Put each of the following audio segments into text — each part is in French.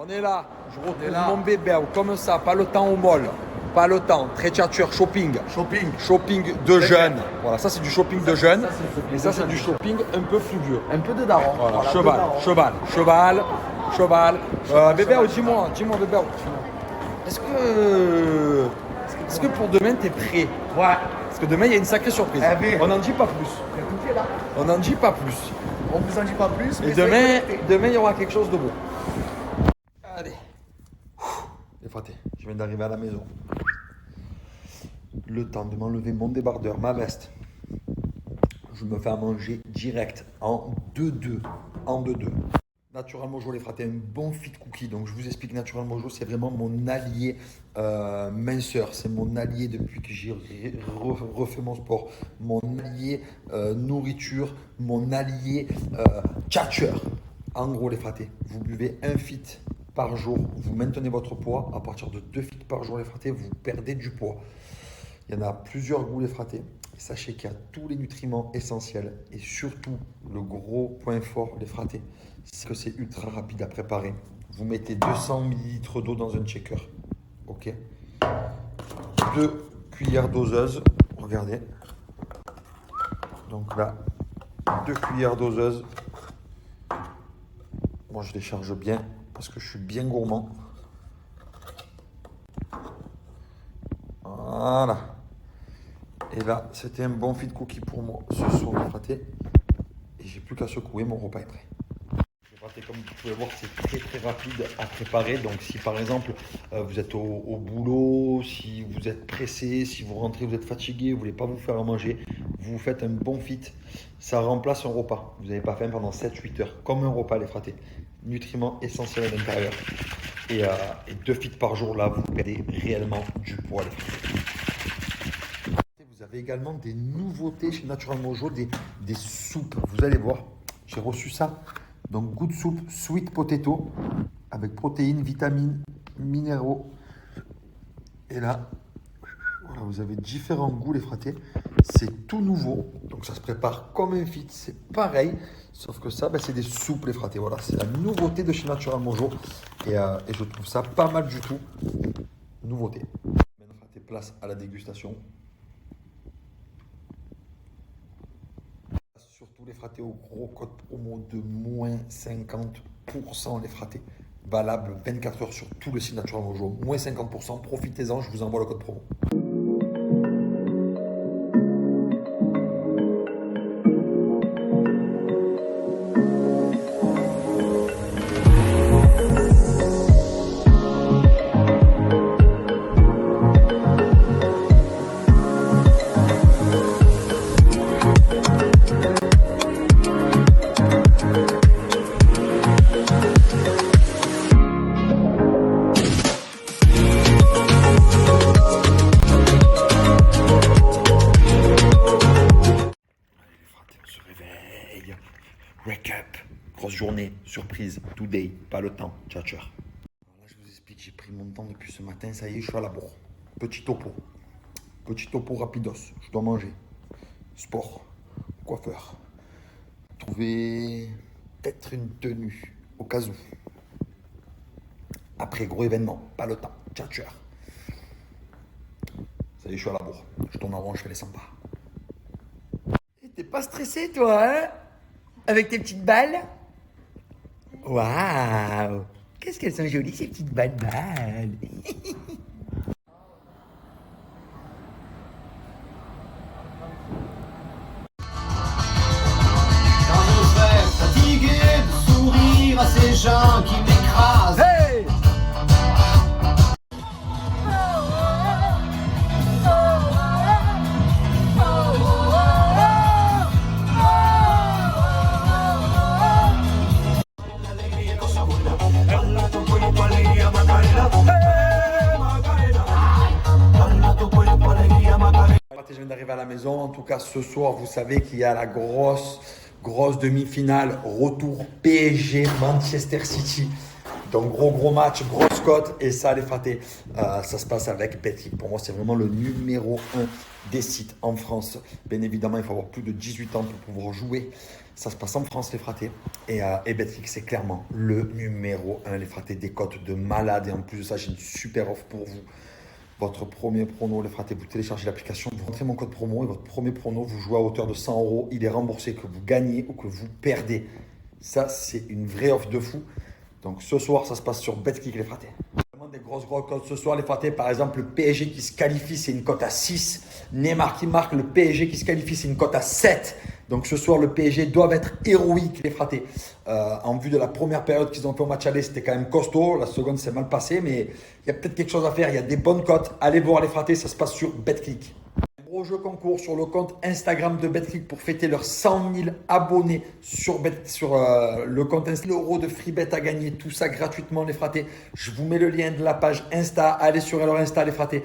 On est là, je retrouve mon bébé, comme ça, pas le temps au mall, pas le temps, trétchature, shopping. Shopping de jeunes. Voilà, ça c'est du shopping de jeunes. Et ça c'est du shopping un peu plus vieux. Un peu de daron. Voilà, Voilà, cheval. Bébé, dis-moi bébé. Est-ce que pour demain t'es prêt? Ouais. Parce que demain il y a une sacrée surprise. Eh oui. On n'en dit pas plus. Écoutez là. On n'en dit pas plus. On vous en dit pas plus. Et Mais demain il y aura quelque chose de beau. Allez. Les fratés, je viens d'arriver à la maison. Le temps de m'enlever mon débardeur, ma veste. Je me fais à manger direct en 2-2. Natural Mojo, les fratés, un bon fit cookie. Donc je vous explique, Natural Mojo, c'est vraiment mon allié minceur. C'est mon allié depuis que j'ai refait mon sport. Mon allié nourriture. Mon allié tchatcheur. En gros, les fratés, vous buvez un fit par jour, vous maintenez votre poids. À partir de 2 fits par jour, les fratés, vous perdez du poids. Il y en a plusieurs goûts, les fratés. Sachez qu'il y a tous les nutriments essentiels et surtout, le gros point fort, les fratés, c'est que c'est ultra rapide à préparer. Vous mettez 200 ml d'eau dans un shaker. Ok. 2 cuillères doseuses. Regardez. Donc là, 2 cuillères doseuses. Moi, je les charge bien parce que je suis bien gourmand. Voilà. Et là, c'était un bon fit cookie pour moi ce soir, les fratés. Et j'ai plus qu'à secouer, mon repas est prêt. Les fratés, comme vous pouvez voir, c'est très rapide à préparer. Donc si par exemple, vous êtes au boulot, si vous êtes pressé, si vous rentrez, vous êtes fatigué, vous ne voulez pas vous faire à manger, vous faites un bon fit. Ça remplace un repas. Vous n'avez pas faim pendant 7-8 heures. Comme un repas, les fratés. Nutriments essentiels à l'intérieur. Et 2 fits par jour, là, vous perdez réellement du poids, les fratés. Vous avez également des nouveautés chez Natural Mojo, des soupes. Vous allez voir, j'ai reçu ça. Donc, Good Soup Sweet Potato avec protéines, vitamines, minéraux. Et là, voilà, vous avez différents goûts, les fratés. C'est tout nouveau. Donc, ça se prépare comme un fit. C'est pareil. Sauf que ça, c'est des soupes, les fratés. Voilà, c'est la nouveauté de chez Natural Mojo. Et je trouve ça pas mal du tout. Nouveauté. Maintenant, fratés, place à la dégustation. Surtout les fratés au gros code promo de moins 50%, les fratés. Valable 24 heures sur tout le site Natural Mojo. Moins 50%, profitez-en, je vous envoie le code promo. Wake up, grosse journée, surprise, today, pas le temps, tchatcher. Là, je vous explique, j'ai pris mon temps depuis ce matin, ça y est, je suis à la bourre. Petit topo rapidos, je dois manger. Sport, coiffeur. Trouver peut-être une tenue, au cas où. Après, gros événement, pas le temps, tchatcher. Ça y est, je suis à la bourre, je tourne en rond, je fais les 100 pas. T'es pas stressé, toi, hein? Avec tes petites balles? Waouh! Qu'est-ce qu'elles sont jolies, ces petites balles. Quand je serai fatigué de sourire à ces gens qui m'écrasent. Hey! Je viens d'arriver à la maison. En tout cas, ce soir, vous savez qu'il y a la grosse demi-finale. Retour PSG Manchester City. Donc gros match, grosse cote. Et ça les fratés, ça se passe avec Betclic. Pour moi c'est vraiment le numéro 1 des sites en France. Bien évidemment il faut avoir plus de 18 ans pour pouvoir jouer. Ça se passe en France les fratés. Et Betclic c'est clairement le numéro 1 les fratés, des cotes de malade. Et en plus de ça j'ai une super offre pour vous. Votre premier prono, les fratés, vous téléchargez l'application, vous rentrez mon code promo et votre premier prono, vous jouez à hauteur de 100 €. Il est remboursé, que vous gagnez ou que vous perdez. Ça, c'est une vraie offre de fou. Donc ce soir, ça se passe sur Betclic, les fratés. Vraiment des grosses cotes ce soir, les fratés. Par exemple, le PSG qui se qualifie, c'est une cote à 6. Neymar qui marque, le PSG qui se qualifie, c'est une cote à 7. Donc ce soir, le PSG doit être héroïque, les fratés. En vue de la première période qu'ils ont fait au match aller, c'était quand même costaud. La seconde, c'est mal passé, mais il y a peut-être quelque chose à faire. Il y a des bonnes cotes. Allez voir les fratés, ça se passe sur Betclic. Gros jeu concours sur le compte Instagram de Betclic pour fêter leurs 100 000 abonnés sur le compte Insta. 1 € de free bet à gagner, tout ça gratuitement les fratés. Je vous mets le lien de la page Insta. Allez sur leur Insta les fratés.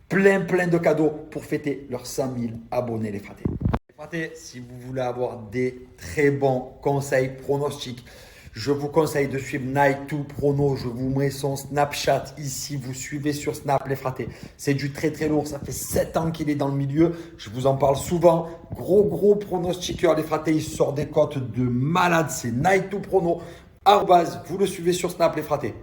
Plein de cadeaux pour fêter leurs 100 000 abonnés les fratés. Si vous voulez avoir des très bons conseils pronostics, je vous conseille de suivre Night2 Prono. Je vous mets son Snapchat ici. Vous suivez sur Snap les fratés. C'est du très lourd. Ça fait 7 ans qu'il est dans le milieu. Je vous en parle souvent. Gros pronostiqueur les fratés. Il sort des cotes de malade. C'est Night2 Prono. @ vous le suivez sur Snap les fratés.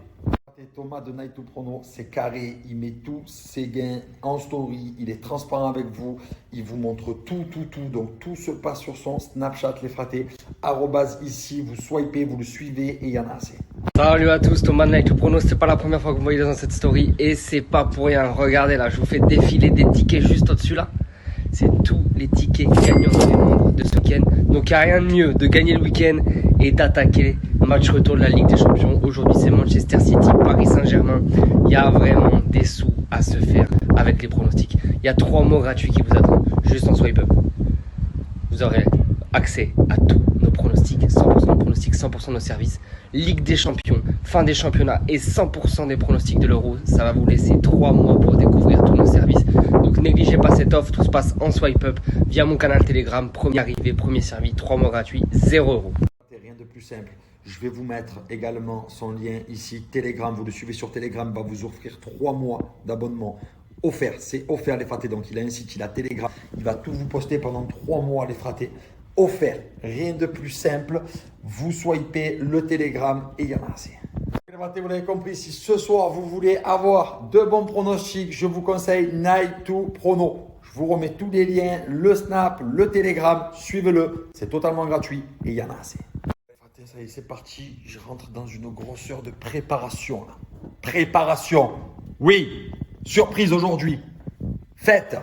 Thomas de Night2 Prono, c'est carré, il met tous ses gains en story, il est transparent avec vous, il vous montre tout, donc tout se passe sur son Snapchat les fratés, @ ici, vous swipez, vous le suivez et il y en a assez. Salut à tous, Thomas de Night2 Prono, c'est pas la première fois que vous me voyez dans cette story et c'est pas pour rien, regardez là, je vous fais défiler des tickets juste au-dessus là. C'est tous les tickets gagnants des membres de ce week-end. Donc il n'y a rien de mieux de gagner le week-end et d'attaquer le match retour de la Ligue des Champions. Aujourd'hui c'est Manchester City, Paris Saint-Germain. Il y a vraiment des sous à se faire avec les pronostics. Il y a 3 mots gratuits qui vous attendent juste en swipe up. Vous aurez accès à tous nos pronostics, 100% de pronostics, 100% de nos services. Ligue des Champions, fin des championnats et 100% des pronostics de l'Euro. Ça va vous laisser 3 mois pour découvrir tous nos services. Donc négligez pas cette offre, tout se passe en swipe up via mon canal Telegram, premier arrivé, premier servi, 3 mois gratuits, 0 €. Rien de plus simple. Je vais vous mettre également son lien ici, Telegram. Vous le suivez sur Telegram, va vous offrir 3 mois d'abonnement offert. C'est offert les fratés. Donc il a un site, il a Telegram. Il va tout vous poster pendant 3 mois les fratés. Offert. Rien de plus simple. Vous swipez le Telegram et il y en a assez. Vous l'avez compris, si ce soir vous voulez avoir de bons pronostics, je vous conseille Night2 Prono. Je vous remets tous les liens, le Snap, le Telegram, suivez-le, c'est totalement gratuit et il y en a assez. Ça y est, c'est parti, je rentre dans une grosse heure de préparation. Là. Préparation, oui, surprise aujourd'hui, fête.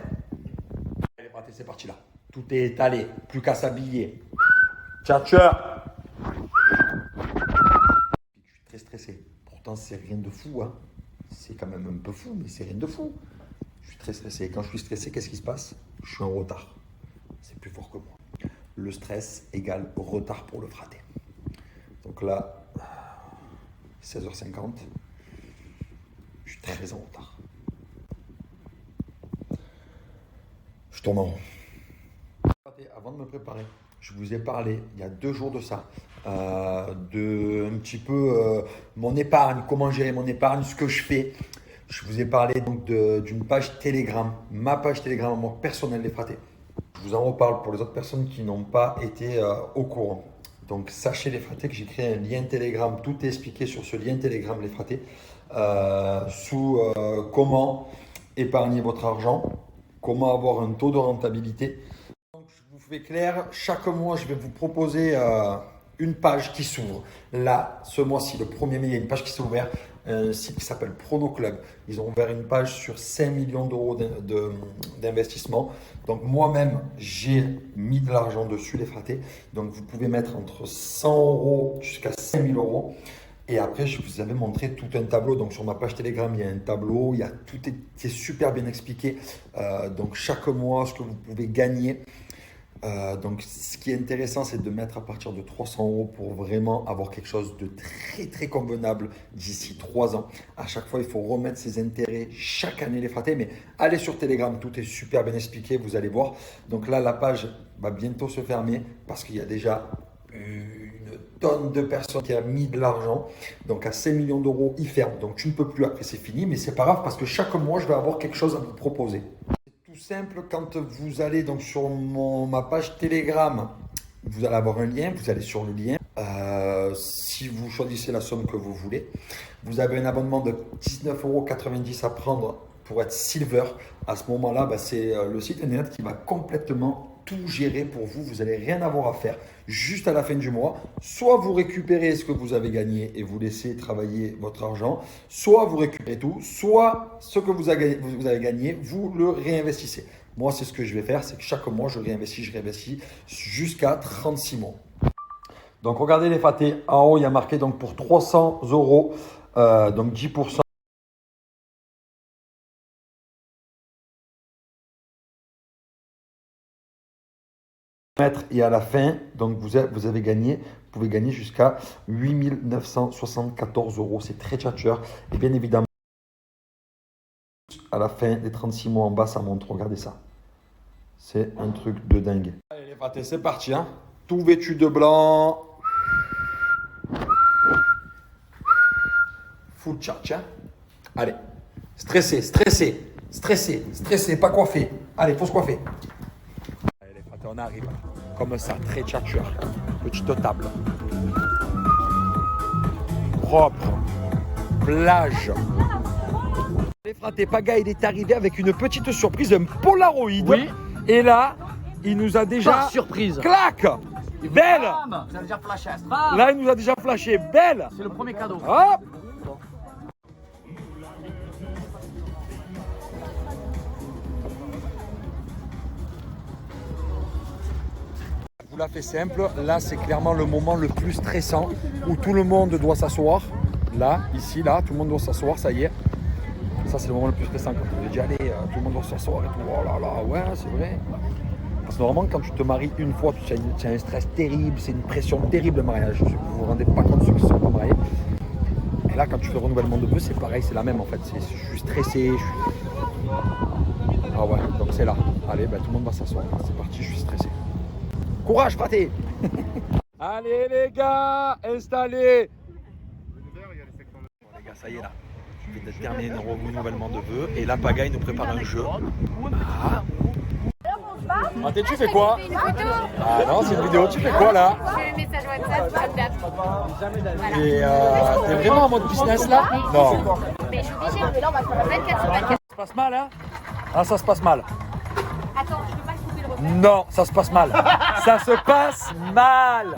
Allez, c'est parti là, tout est étalé, plus qu'à s'habiller. Ciao. Je suis très stressé. Pourtant, c'est rien de fou. Hein. C'est quand même un peu fou, mais c'est rien de fou. Je suis très stressé. Quand je suis stressé, qu'est-ce qui se passe? Je suis en retard. C'est plus fort que moi. Le stress égale retard pour le fraté. Donc là, 16h50. Je suis très en retard. Je tourne en rond. Avant de me préparer, je vous ai parlé il y a 2 jours de ça, de un petit peu mon épargne, comment gérer mon épargne, ce que je fais. Je vous ai parlé donc d'une page Telegram, ma page Telegram moi personnelle les fratés. Je vous en reparle pour les autres personnes qui n'ont pas été au courant. Donc sachez les fratés que j'ai créé un lien Telegram, tout est expliqué sur ce lien Telegram les fratés, sous comment épargner votre argent, comment avoir un taux de rentabilité. Je vous fais clair, chaque mois, je vais vous proposer une page qui s'ouvre. Là, ce mois-ci, le 1er mai, il y a une page qui s'est ouverte, un site qui s'appelle Prono Club. Ils ont ouvert une page sur 5 millions d'euros d'investissement. Donc moi-même, j'ai mis de l'argent dessus, les fratés. Donc vous pouvez mettre entre 100 € jusqu'à 5 000 €. Et après, je vous avais montré tout un tableau. Donc sur ma page Telegram, il y a un tableau, tout est super bien expliqué. Donc chaque mois, ce que vous pouvez gagner. Donc ce qui est intéressant, c'est de mettre à partir de 300 € pour vraiment avoir quelque chose de très convenable d'ici 3 ans. À chaque fois, il faut remettre ses intérêts chaque année les fratés. Mais allez sur Telegram, tout est super bien expliqué, vous allez voir. Donc là, la page va bientôt se fermer parce qu'il y a déjà une tonne de personnes qui a mis de l'argent. Donc à 5 millions d'euros, il ferme. Donc tu ne peux plus, après c'est fini. Mais c'est pas grave parce que chaque mois, je vais avoir quelque chose à vous proposer. C'est tout simple, quand vous allez donc sur ma page Telegram, vous allez avoir un lien, vous allez sur le lien. Si vous choisissez la somme que vous voulez, vous avez un abonnement de 19,90 € à prendre pour être silver. À ce moment-là, c'est le site internet qui va complètement tout gérer pour vous. Vous n'allez rien avoir à faire. Juste à la fin du mois, soit vous récupérez ce que vous avez gagné et vous laissez travailler votre argent, soit vous récupérez tout, soit ce que vous avez gagné, vous le réinvestissez. Moi, c'est ce que je vais faire, c'est que chaque mois, je réinvestis jusqu'à 36 mois. Donc, regardez les FAT. En haut, il y a marqué donc, pour 300 €, donc 10%. Et à la fin, donc vous avez gagné, vous pouvez gagner jusqu'à 8 974 €. C'est très tchatcheur. Et bien évidemment, à la fin des 36 mois en bas, ça montre. Regardez ça. C'est un truc de dingue. Allez les pâtés, c'est parti. Hein. Tout vêtu de blanc. Full charge. Hein. Allez. Stressé, pas coiffé. Allez, faut se coiffer. Allez les pâtés, on arrive. Comme ça, très tchatcheur. Petite table. Propre. Plage. Les fratés, Paga, il est arrivé avec une petite surprise, un Polaroid. Oui. Et là, il nous a déjà... Pas surprise. Clac. Belle. Vous avez déjà flashé. Là, il nous a déjà flashé. Belle. C'est le premier cadeau. Hop. Vous la fait simple, là c'est clairement le moment le plus stressant où tout le monde doit s'asseoir. Là, ici, là, tout le monde doit s'asseoir, ça y est. Ça c'est le moment le plus stressant quand vous dites allez, tout le monde doit s'asseoir et tout. Oh là là, ouais, c'est vrai. Parce que normalement quand tu te maries une fois, tu as un stress terrible, c'est une pression terrible le mariage. Vous vous rendez pas compte de ceux qui ne sont pas mariés. Et là quand tu fais le renouvellement de vœux, c'est pareil, c'est la même en fait. Je suis stressé, Ah ouais, donc c'est là. Allez, tout le monde va s'asseoir. C'est parti, je suis stressé. Courage, fraté. Allez les gars, installez. Bon, les gars, ça y est là. Je viens de terminer le renouvellement de vœux et là, Pagaille nous prépare un jeu. Fraté, tu fais quoi? Une photo. Ah non, c'est une vidéo. Tu fais quoi là? Je fais le message WhatsApp, comme d'hab. Et t'es vraiment en mode business là? Non. Mais je suis obligée, mais là on va faire 24 sur 24. Ça se passe mal, hein? Ah, ça se passe mal. Attends, je peux pas couper le repas. Non, ça se passe mal. Ça se passe mal.